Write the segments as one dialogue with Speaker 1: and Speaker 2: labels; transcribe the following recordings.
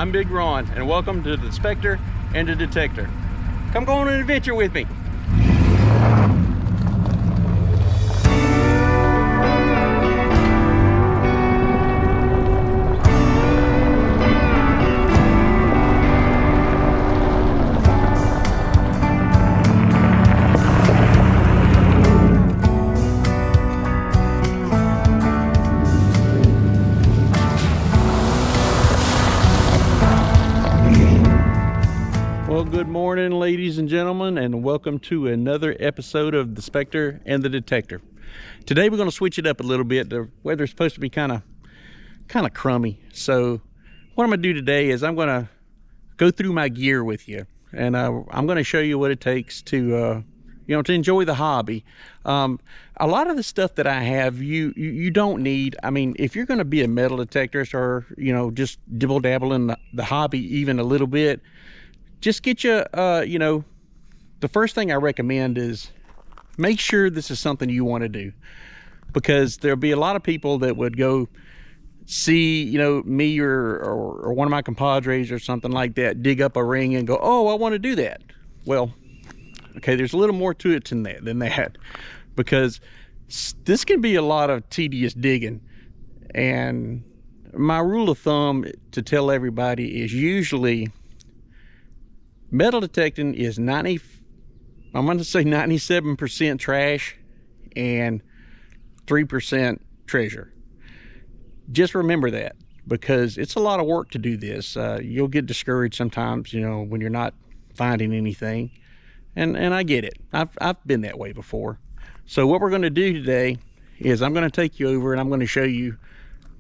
Speaker 1: I'm Big Ron, and welcome to the Spectre and the Detector. Come go on an adventure with me. Well, good morning, ladies and gentlemen, and welcome to another episode of the Spectre and the Detector. Today we're going to switch it up a little bit. The weather's supposed to be kind of crummy, so what I'm going to do today is I'm going to go through my gear with you, and I'm going to show you what it takes to to enjoy the hobby. A lot of the stuff that I have, you don't need. I mean, if you're going to be a metal detectorist, or just dibble dabble in the hobby even a little bit, just get you, the first thing I recommend is make sure this is something you want to do, because there'll be a lot of people that would go see, me or one of my compadres or something like that, dig up a ring and go, oh, I want to do that. Well, okay, there's a little more to it than that, because this can be a lot of tedious digging. And my rule of thumb to tell everybody is usually metal detecting is 97% trash and 3% treasure. Just remember that, because it's a lot of work to do this. You'll get discouraged sometimes, when you're not finding anything, and I get it. I've been that way before. So what we're going to do today is I'm going to take you over and I'm going to show you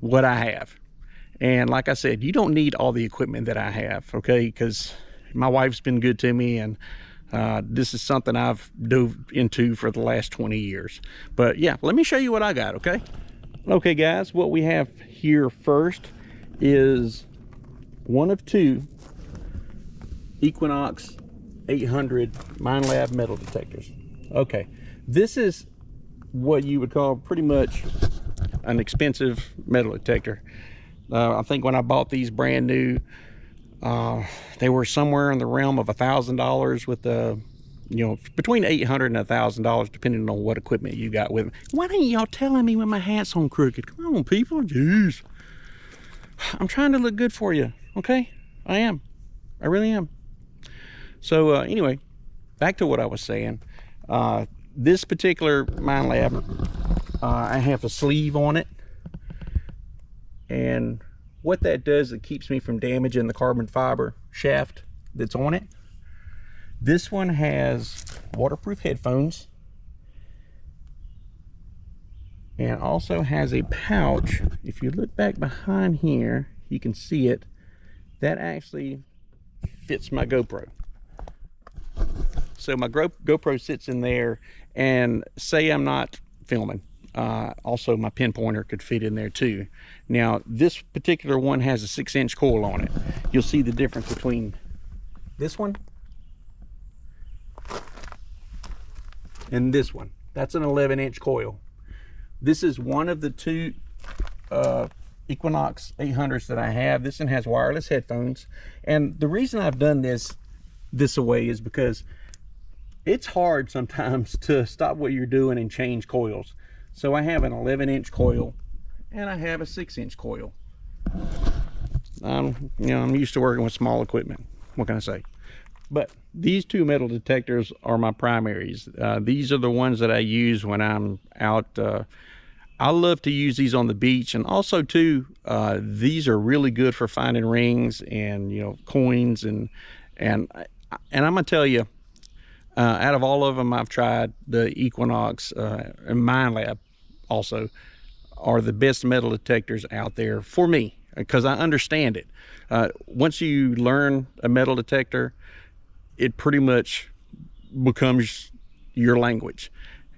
Speaker 1: what I have. And like I said, you don't need all the equipment that I have, okay? Because my wife's been good to me, and this is something I've dove into for the last 20 years. But yeah, let me show you what I got, okay? Okay, guys, what we have here first is one of two Equinox 800 Minelab metal detectors. Okay, this is what you would call pretty much an expensive metal detector. I think when I bought these brand new, they were somewhere in the realm of $1,000 with the, between $800 and $1,000, depending on what equipment you got with me. Why ain't y'all telling me when my hat's on crooked? Come on, people, jeez. I'm trying to look good for you, okay? I am. I really am. So anyway, back to what I was saying. This particular Minelab, I have a sleeve on it, and what that does, it keeps me from damaging the carbon fiber shaft that's on it. This one has waterproof headphones, and also has a pouch. If you look back behind here, you can see it. That actually fits my GoPro. So my GoPro sits in there, and say I'm not filming, also my pinpointer could fit in there too. Now this particular one has a 6-inch coil on it. You'll see the difference between this one and this one. That's an 11-inch coil. This is one of the two Equinox 800s that I have. This one has wireless headphones, and the reason I've done this away is because it's hard sometimes to stop what you're doing and change coils. So I have an 11-inch coil and I have a 6-inch coil. I'm used to working with small equipment. What can I say? But these two metal detectors are my primaries. These are the ones that I use when I'm out. I love to use these on the beach, and also too, these are really good for finding rings and coins, and I'm gonna tell you, out of all of them I've tried, the Equinox and Minelab also are the best metal detectors out there for me, because I understand it. Once you learn a metal detector, it pretty much becomes your language,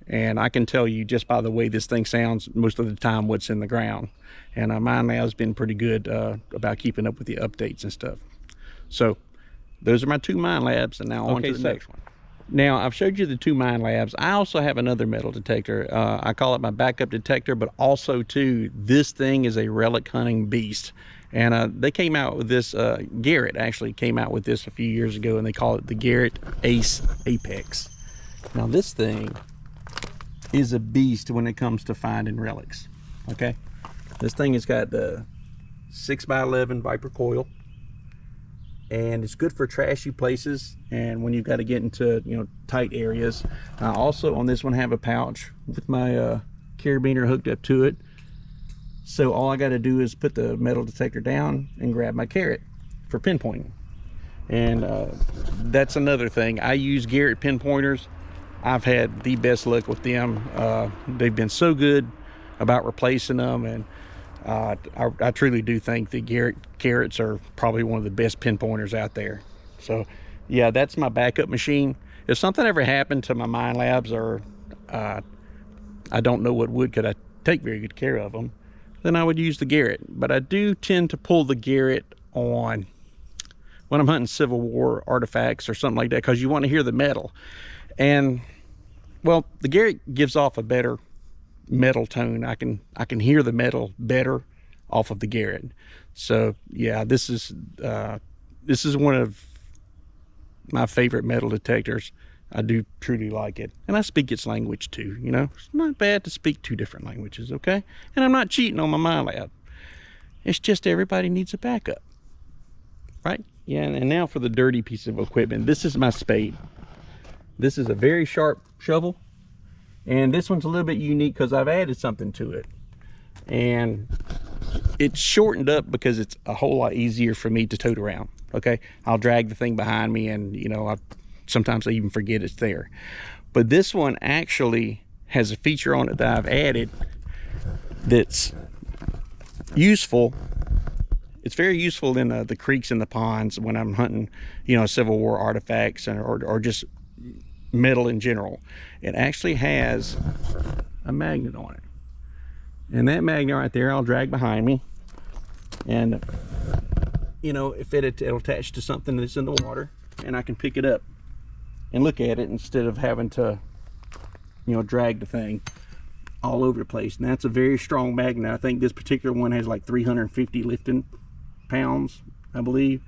Speaker 1: and I can tell you just by the way this thing sounds most of the time what's in the ground. And Minelab's been pretty good about keeping up with the updates and stuff. So those are my two Minelabs, and now on to the next one. Now, I've showed you the 2 mine labs. I also have another metal detector. I call it my backup detector, but also too, this thing is a relic hunting beast. And they came out with this, Garrett actually came out with this a few years ago, and they call it the Garrett Ace Apex. Now, this thing is a beast when it comes to finding relics, okay? This thing has got the 6x11 Viper coil, and it's good for trashy places and when you've got to get into, you know, tight areas. I also on this one have a pouch with my carabiner hooked up to it, so all I got to do is put the metal detector down and grab my carrot for pinpointing. And that's another thing, I use Garrett pinpointers. I've had the best luck with them. They've been so good about replacing them, and I truly do think the Garrett carrots are probably one of the best pinpointers out there. So yeah, that's my backup machine. If something ever happened to my mine labs, or I don't know what wood, could I take very good care of them, then I would use the Garrett. But I do tend to pull the Garrett on when I'm hunting Civil War artifacts or something like that, because you want to hear the metal. And well, the Garrett gives off a better metal tone. I can hear the metal better off of the Garrett. So yeah, this is one of my favorite metal detectors. I do truly like it, and I speak its language too. You know, it's not bad to speak 2 different languages, okay? And I'm not cheating on my mine lab. It's just everybody needs a backup, right? Yeah. And now for the dirty piece of equipment. This is my Spade. This is a very sharp shovel, and this one's a little bit unique because I've added something to it, and it's shortened up because it's a whole lot easier for me to tote around. Okay, I'll drag the thing behind me, and you know, sometimes I even forget it's there. But this one actually has a feature on it that I've added that's useful. It's very useful in the creeks and the ponds when I'm hunting, you know, Civil War artifacts or just metal in general. It actually has a magnet on it, and that magnet right there I'll drag behind me, and you know, if it'll attach to something that's in the water, and I can pick it up and look at it instead of having to, you know, drag the thing all over the place. And that's a very strong magnet. I think this particular one has like 350 lifting pounds, I believe.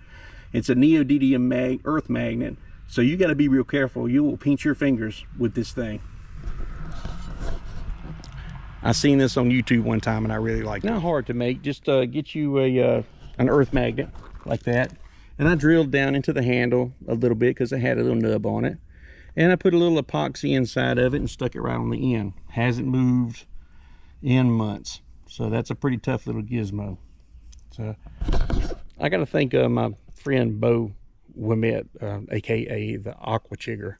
Speaker 1: It's a neodymium earth magnet, so you got to be real careful. You will pinch your fingers with this thing. I seen this on YouTube one time and I really liked it. Not hard to make. Just get you an earth magnet like that, and I drilled down into the handle a little bit because it had a little nub on it, and I put a little epoxy inside of it and stuck it right on the end. Hasn't moved in months, so that's a pretty tough little gizmo. So I got to thank my friend Bo Wimet, aka the Aqua Chigger.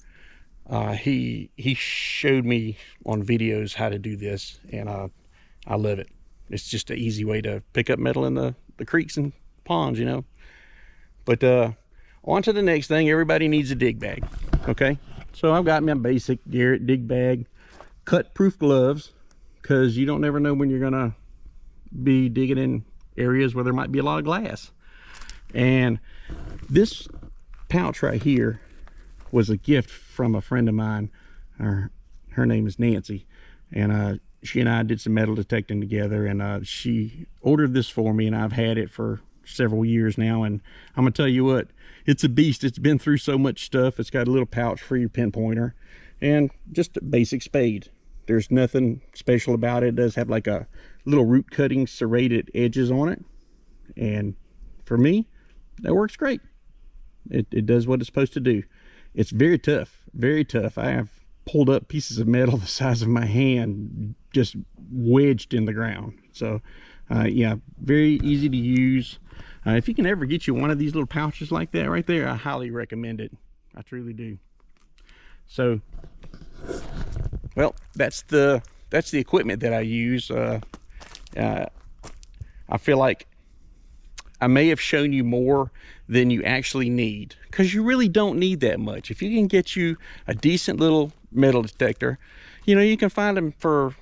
Speaker 1: He showed me on videos how to do this, and I love it. It's just an easy way to pick up metal in the creeks and ponds, you know. But on to the next thing. Everybody needs a dig bag, okay? So I've got my basic Garrett dig bag, cut proof gloves, because you don't never know when you're gonna be digging in areas where there might be a lot of glass. And this pouch right here was a gift from a friend of mine. Her name is Nancy, and she and I did some metal detecting together, and she ordered this for me, and I've had it for several years now, and I'm gonna tell you what, it's a beast. It's been through so much stuff. It's got a little pouch for your pinpointer and just a basic spade. There's nothing special about it. It does have like a little root cutting serrated edges on it, and for me that works great. It does what it's supposed to do. It's very tough, very tough. I have pulled up pieces of metal the size of my hand just wedged in the ground. So yeah, very easy to use. If you can ever get you one of these little pouches like that right there, I highly recommend it. I truly do. So well, that's the equipment that I use. I feel like I may have shown you more than you actually need, because you really don't need that much. If you can get you a decent little metal detector, you know, you can find them for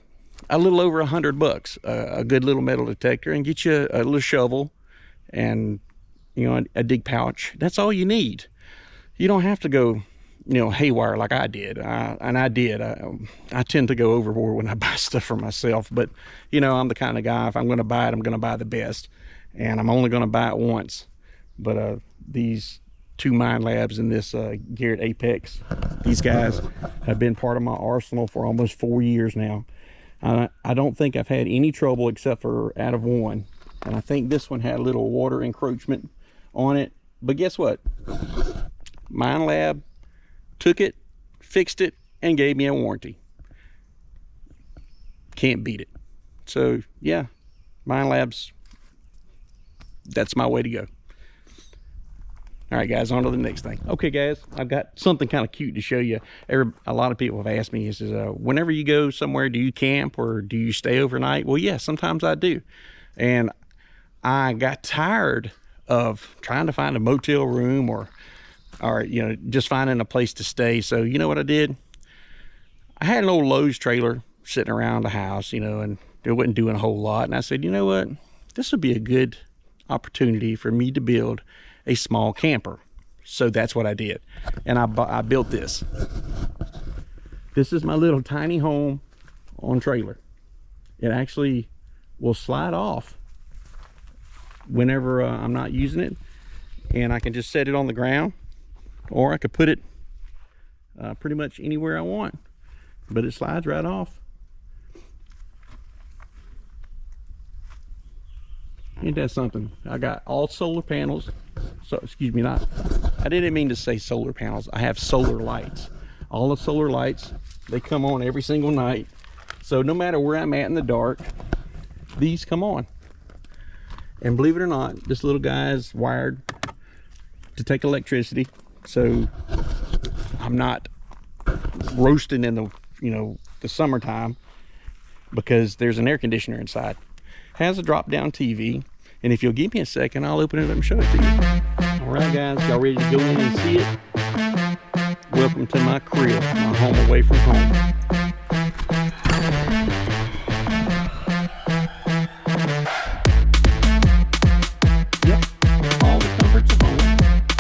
Speaker 1: a little over $100, a good little metal detector, and get you a little shovel and, you know, a dig pouch. That's all you need. You don't have to go haywire like I did. I tend to go overboard when I buy stuff for myself, but I'm the kind of guy, if I'm going to buy it, I'm going to buy the best, and I'm only going to buy it once. But these two Mind Labs and this Garrett Apex, these guys have been part of my arsenal for almost 4 years now. I don't think I've had any trouble except for out of one, and I think this one had a little water encroachment on it. But guess what? Mind Lab took it, fixed it, and gave me a warranty. Can't beat it. So yeah, Mind Labs, that's my way to go. All right, guys, on to the next thing. Okay, guys, I've got something kind of cute to show you. A lot of people have asked me, whenever you go somewhere, do you camp or do you stay overnight? Well, yeah, sometimes I do. And I got tired of trying to find a motel room or just finding a place to stay. So you know what I did? I had an old Lowe's trailer sitting around the house, and it wasn't doing a whole lot. And I said, you know what? This would be a good opportunity for me to build a small camper. So that's what I did. And I built this. This is my little tiny home on trailer. It actually will slide off whenever I'm not using it. And I can just set it on the ground, or I could put it pretty much anywhere I want. But it slides right off. Ain't that something? I got all solar panels. So, excuse me, I didn't mean to say solar panels. I have solar lights. All the solar lights, they come on every single night. So no matter where I'm at in the dark, these come on. And believe it or not, this little guy is wired to take electricity. So I'm not roasting in the summertime, because there's an air conditioner inside. Has a drop down TV, and if you'll give me a second, I'll open it up and show it to you. All right, guys, y'all ready to go in and see it? Welcome to my crib, my home away from home. Yep, all the comforts of home.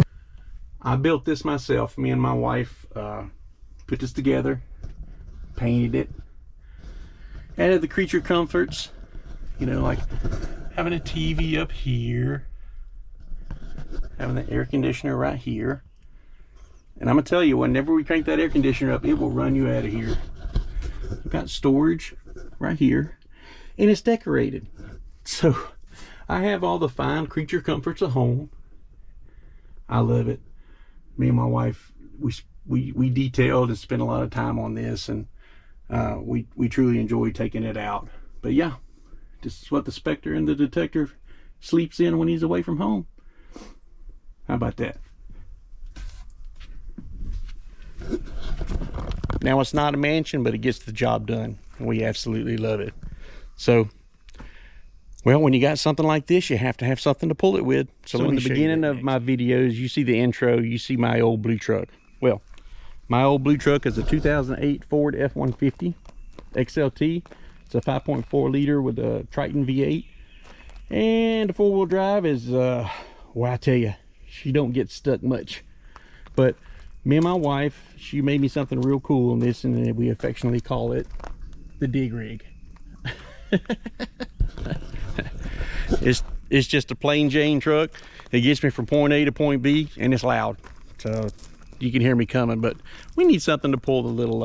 Speaker 1: I built this myself. Me and my wife put this together, painted it, added the creature comforts, like having a TV up here, having the air conditioner right here. And I'm gonna tell you, whenever we crank that air conditioner up, it will run you out of here. We've got storage right here, and it's decorated. So I have all the fine creature comforts of home. I love it. Me and my wife, we detailed and spent a lot of time on this, and we truly enjoy taking it out. But yeah, this is what the Spectre and the Detector sleeps in when he's away from home. How about that? Now, it's not a mansion, but it gets the job done, and we absolutely love it. So, well, when you got something like this, you have to have something to pull it with. So in the beginning of my videos, you see the intro, you see my old blue truck. Well, my old blue truck is a 2008 Ford F-150 XLT. It's a 5.4 liter with a Triton V8. And the four-wheel drive is, well, I tell you, she don't get stuck much. But me and my wife, she made me something real cool on this, and we affectionately call it the dig rig. It's just a plain Jane truck. It gets me from point A to point B, and it's loud, so you can hear me coming. But we need something to pull the little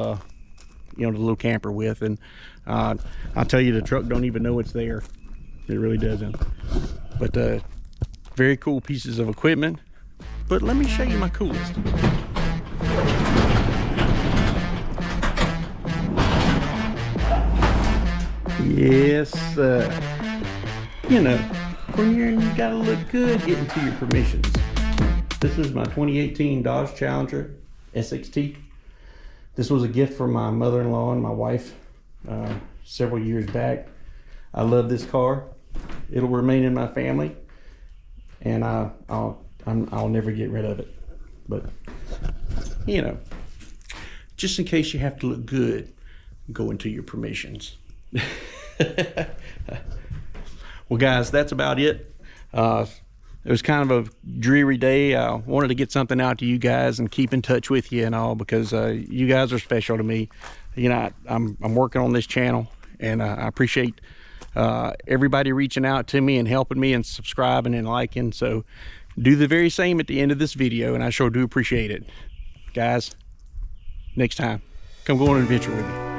Speaker 1: the little camper with, and I'll tell you, the truck don't even know it's there. It really doesn't. But very cool pieces of equipment. But let me show you my coolest. Yes, when you gotta look good getting to your permissions. This is my 2018 Dodge Challenger SXT. This was a gift from my mother-in-law and my wife several years back. I love this car. It'll remain in my family, and I'll never get rid of it. But just in case you have to look good, go into your permissions. Well, guys, that's about it. it was kind of a dreary day. I wanted to get something out to you guys and keep in touch with you and all, because you guys are special to me. You know, I'm working on this channel, and I appreciate everybody reaching out to me and helping me and subscribing and liking. So do the very same at the end of this video, and I sure do appreciate it. Guys, next time, come go on an adventure with me.